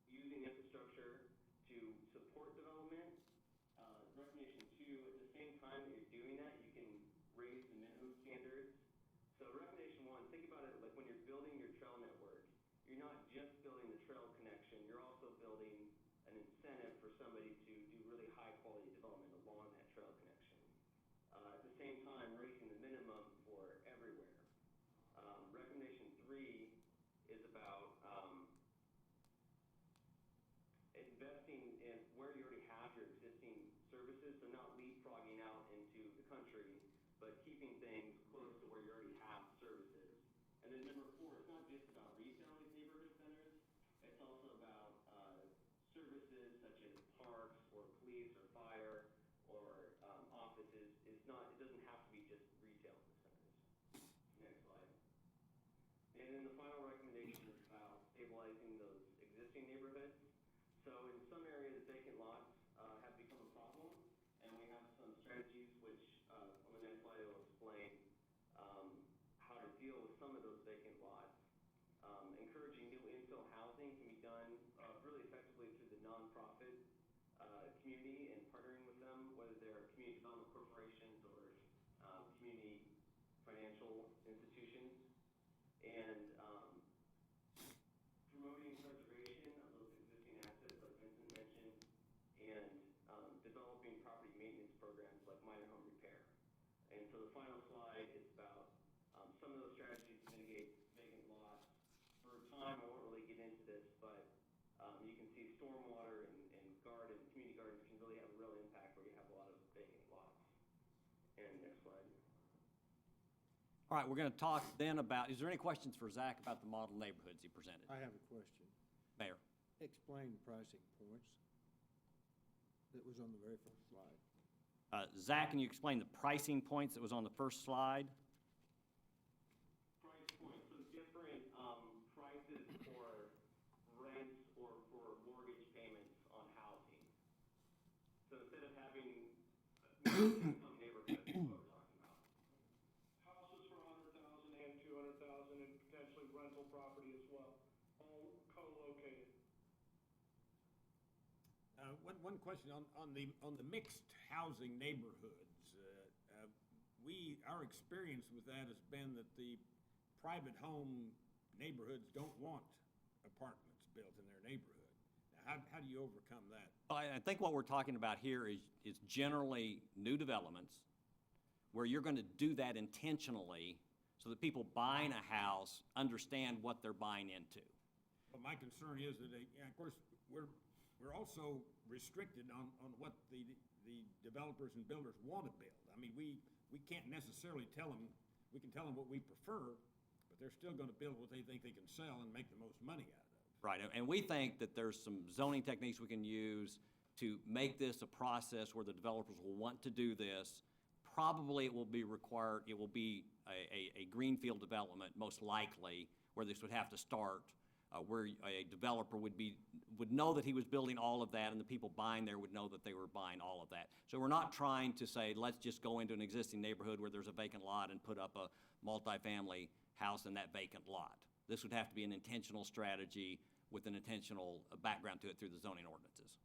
using infrastructure to support development. Recommendation 2, at the same time that you're doing that, you can raise the minimum standards. So recommendation 1, think about it like when you're building your trail network, you're not just building the trail connection, you're also building an incentive for somebody to do really high quality development along that trail connection. At the same time, raising the minimum for everywhere. Recommendation 3 is about investing in where you already have your existing services, so not leapfrogging out into the country, but keeping things close to where you already have services. And then number 4, it's not just about retail in these neighborhood centers, it's also about services such as parks or police or fire or offices. It doesn't have to be just retail in the centers. Next slide. And then the final recommendation is about stabilizing those existing neighborhoods. So in some areas, vacant lots have become a problem, and we have some strategies which on the next slide I will explain how to deal with some of those vacant lots. Encouraging new infill housing can be done really effectively through the nonprofit community and partnering with them, whether they're community development corporations or community financial institutions. And promoting preservation of those existing assets, like Vincent mentioned, and developing property maintenance programs like minor home repair. And so the final slide is about some of those strategies to mitigate vacant lots. For time, I won't really get into this, but you can see stormwater and community gardens can really have a real impact where you have a lot of vacant lots. And next slide. All right, we're going to talk then about, is there any questions for Zach about the model neighborhoods he presented? I have a question. Mayor. Explain the pricing points that was on the very first slide. Zach, can you explain the pricing points that was on the first slide? Price points, so different prices for rents or for mortgage payments on housing. So instead of having some neighborhoods, is what we're talking about. Houses for $100,000 and $200,000 and potentially rental property as well, all co-located. One question on the mixed housing neighborhoods. Our experience with that has been that the private home neighborhoods don't want apartments built in their neighborhood. Now, how do you overcome that? I think what we're talking about here is generally new developments where you're going to do that intentionally so that people buying a house understand what they're buying into. But my concern is that, of course, we're also restricted on what the developers and builders want to build. I mean, we can't necessarily tell them, we can tell them what we prefer, but they're still gonna build what they think they can sell and make the most money out of it. Right, and we think that there's some zoning techniques we can use to make this a process where the developers will want to do this. Probably it will be required, it will be a greenfield development, most likely, where this would have to start, where a developer would know that he was building all of that, and the people buying there would know that they were buying all of that. So we're not trying to say, let's just go into an existing neighborhood where there's a vacant lot and put up a multifamily house in that vacant lot. This would have to be an intentional strategy with an intentional background to it through the zoning ordinances.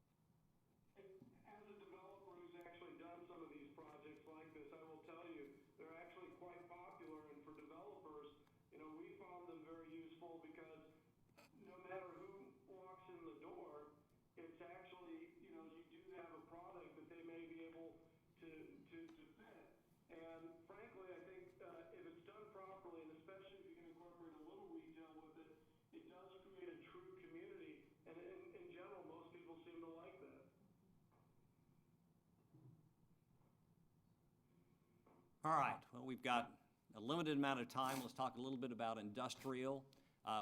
As a developer who's actually done some of these projects like this, I will tell you, they're actually quite popular, and for developers, we found them very useful because no matter who walks in the door, it's actually, you do have a product that they may be able to fit. And frankly, I think if it's done properly, and especially if you can incorporate a little retail with it, it does create a true community. And in general, most people seem to like that. All right, well, we've got a limited amount of time. Let's talk a little bit about industrial.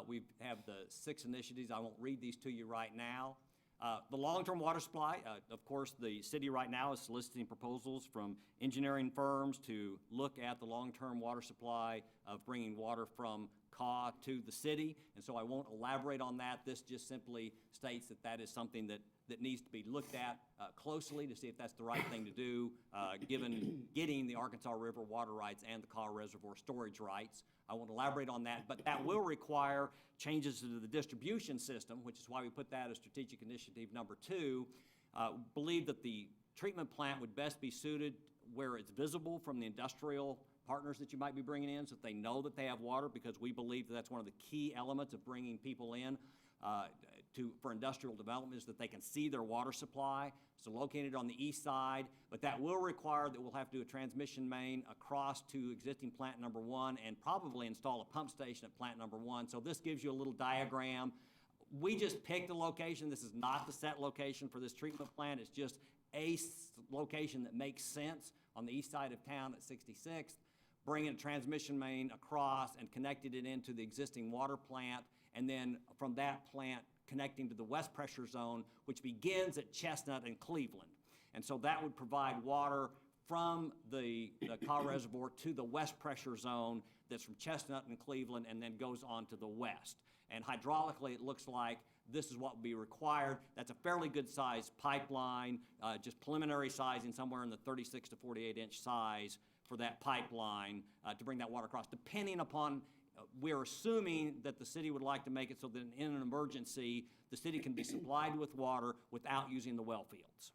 We have the 6 initiatives. I won't read these to you right now. The long-term water supply, of course, the city right now is soliciting proposals from engineering firms to look at the long-term water supply of bringing water from CAW to the city, and so I won't elaborate on that. This just simply states that that is something that needs to be looked at closely to see if that's the right thing to do, given getting the Arkansas River water rights and the CAW Reservoir storage rights. I won't elaborate on that, but that will require changes to the distribution system, which is why we put that as strategic initiative number 2. Believe that the treatment plant would best be suited where it's visible from the industrial partners that you might be bringing in, so that they know that they have water, because we believe that that's one of the key elements of bringing people in for industrial development, is that they can see their water supply. So located on the east side, but that will require that we'll have to do a transmission main across to existing plant number 1 and probably install a pump station at plant number 1. So this gives you a little diagram. We just picked a location. This is not the set location for this treatment plant. It's just a location that makes sense on the east side of town at 66th, bringing a transmission main across and connected it into the existing water plant, and then from that plant connecting to the west pressure zone, which begins at Chestnut and Cleveland. And so that would provide water from the CAW Reservoir to the west pressure zone that's from Chestnut and Cleveland and then goes on to the west. And hydraulically, it looks like this is what would be required. That's a fairly good size pipeline, just preliminary sizing somewhere in the 36 to 48 inch size for that pipeline to bring that water across, depending upon we're assuming that the city would like to make it so that in an emergency, the city can be supplied with water without using the well fields.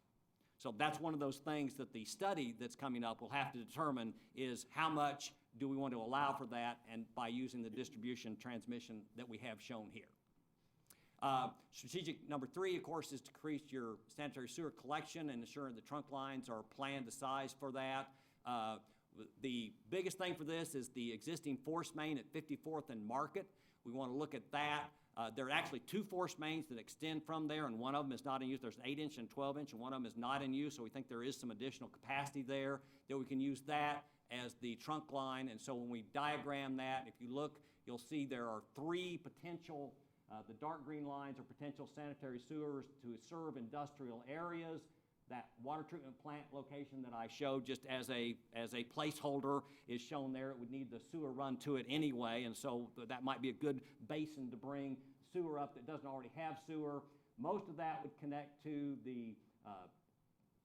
So that's one of those things that the study that's coming up will have to determine, is how much do we want to allow for that, and by using the distribution transmission that we have shown here. Strategic number 3, of course, is to increase your sanitary sewer collection and ensuring the trunk lines are planned to size for that. The biggest thing for this is the existing force main at 54th and Market. We want to look at that. There are actually 2 force mains that extend from there, and one of them is not in use. There's an 8-inch and 12-inch, and one of them is not in use, so we think there is some additional capacity there, that we can use that as the trunk line. And so when we diagram that, if you look, you'll see there are 3 potential, the dark green lines are potential sanitary sewers to serve industrial areas. That water treatment plant location that I showed just as a placeholder is shown there. It would need the sewer run to it anyway, and so that might be a good basin to bring sewer up that doesn't already have sewer. Most of that would connect to the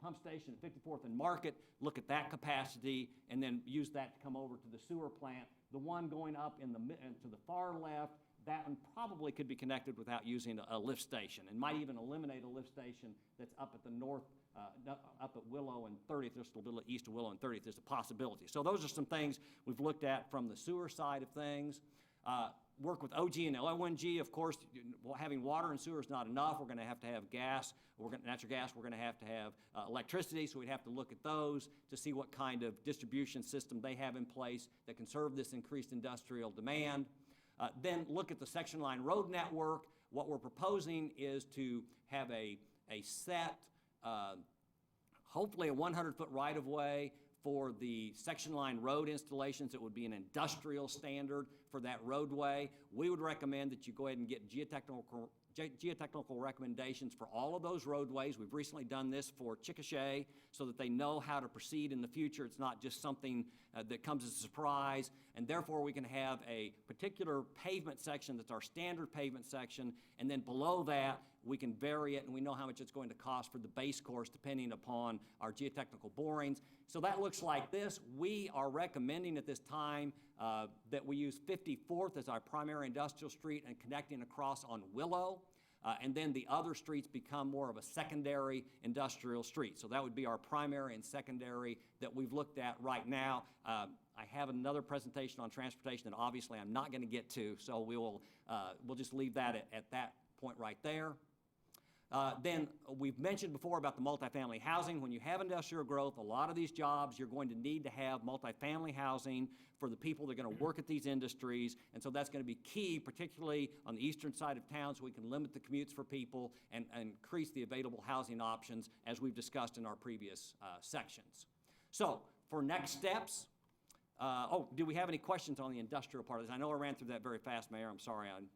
pump station at 54th and Market, look at that capacity, and then use that to come over to the sewer plant. The one going up to the far left, that one probably could be connected without using a lift station, and might even eliminate a lift station that's up at the north, up at Willow and 30th, just a little east of Willow and 30th is a possibility. So those are some things we've looked at from the sewer side of things. Work with OG and ONG, of course. Having water and sewer is not enough. We're going to have gas, natural gas. We're going to have electricity, so we'd have to look at those to see what kind of distribution system they have in place that can serve this increased industrial demand. Then look at the section line road network. What we're proposing is to have a set, hopefully a 100-foot right-of-way for the section line road installations, it would be an industrial standard for that roadway. We would recommend that you go ahead and get geotechnical recommendations for all of those roadways. We've recently done this for Chickasha so that they know how to proceed in the future. It's not just something that comes as a surprise, and therefore we can have a particular pavement section that's our standard pavement section, and then below that we can vary it, and we know how much it's going to cost for the base course depending upon our geotechnical borings. So that looks like this. We are recommending at this time that we use 54th as our primary industrial street and connecting across on Willow. And then the other streets become more of a secondary industrial street. So that would be our primary and secondary that we've looked at right now. I have another presentation on transportation that obviously I'm not going to get to, so we'll just leave that at that point right there. Then we've mentioned before about the multifamily housing. When you have industrial growth, a lot of these jobs, you're going to need to have multifamily housing for the people that are going to work at these industries, and so that's going to be key, particularly on the eastern side of town, so we can limit the commutes for people and increase the available housing options, as we've discussed in our previous sections. So for next steps, do we have any questions on the industrial part of this? I know I ran through that very fast, Mayor. I'm sorry. I'm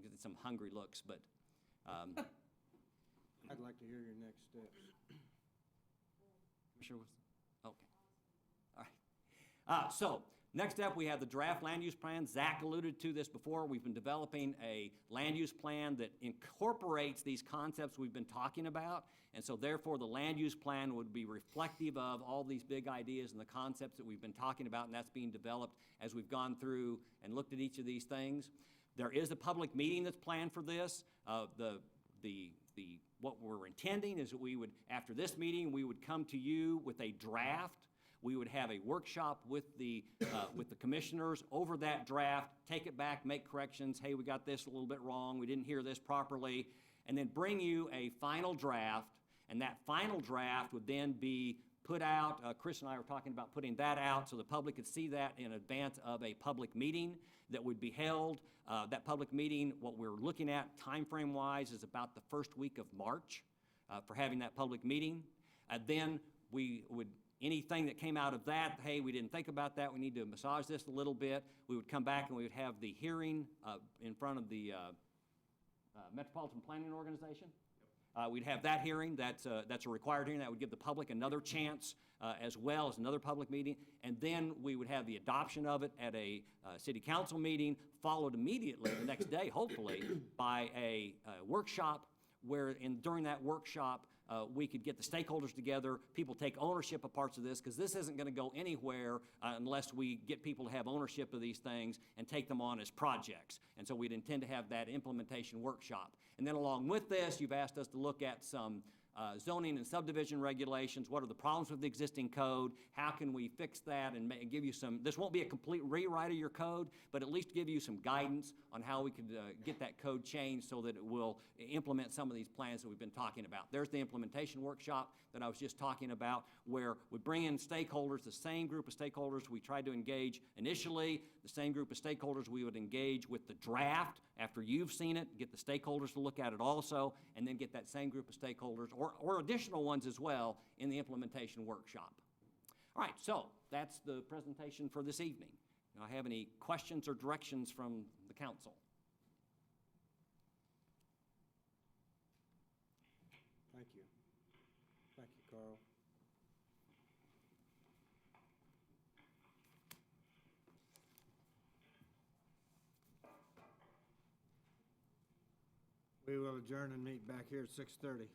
getting some hungry looks, but... I'd like to hear your next steps. Commissioner Wilson? Okay. All right. So next up, we have the draft land use plan. Zach alluded to this before. We've been developing a land use plan that incorporates these concepts we've been talking about, and so therefore the land use plan would be reflective of all these big ideas and the concepts that we've been talking about, and that's being developed as we've gone through and looked at each of these things. There is a public meeting that's planned for this. What we're intending is that we would, after this meeting, we would come to you with a draft. We would have a workshop with the commissioners over that draft, take it back, make corrections. Hey, we got this a little bit wrong. We didn't hear this properly. And then bring you a final draft. And that final draft would then be put out. Chris and I were talking about putting that out so the public could see that in advance of a public meeting that would be held. That public meeting, what we're looking at time frame wise, is about the first week of March for having that public meeting. Then we would, anything that came out of that, hey, we didn't think about that, we need to massage this a little bit, we would come back and we would have the hearing in front of the Metropolitan Planning Organization. We'd have that hearing. That's a required hearing. That would give the public another chance as well as another public meeting. And then we would have the adoption of it at a city council meeting, followed immediately the next day, hopefully, by a workshop where during that workshop we could get the stakeholders together, people take ownership of parts of this, because this isn't going to go anywhere unless we get people to have ownership of these things and take them on as projects. And so we'd intend to have that implementation workshop. And then along with this, you've asked us to look at some zoning and subdivision regulations. What are the problems with the existing code? How can we fix that and give you some, this won't be a complete rewrite of your code, but at least give you some guidance on how we could get that code changed so that it will implement some of these plans that we've been talking about. There's the implementation workshop that I was just talking about, where we bring in stakeholders, the same group of stakeholders we tried to engage initially, the same group of stakeholders we would engage with the draft after you've seen it, get the stakeholders to look at it also, and then get that same group of stakeholders, or additional ones as well, in the implementation workshop. All right, so that's the presentation for this evening. Do I have any questions or directions from the council? Thank you. Thank you, Carl. We will adjourn and meet back here at 6:30.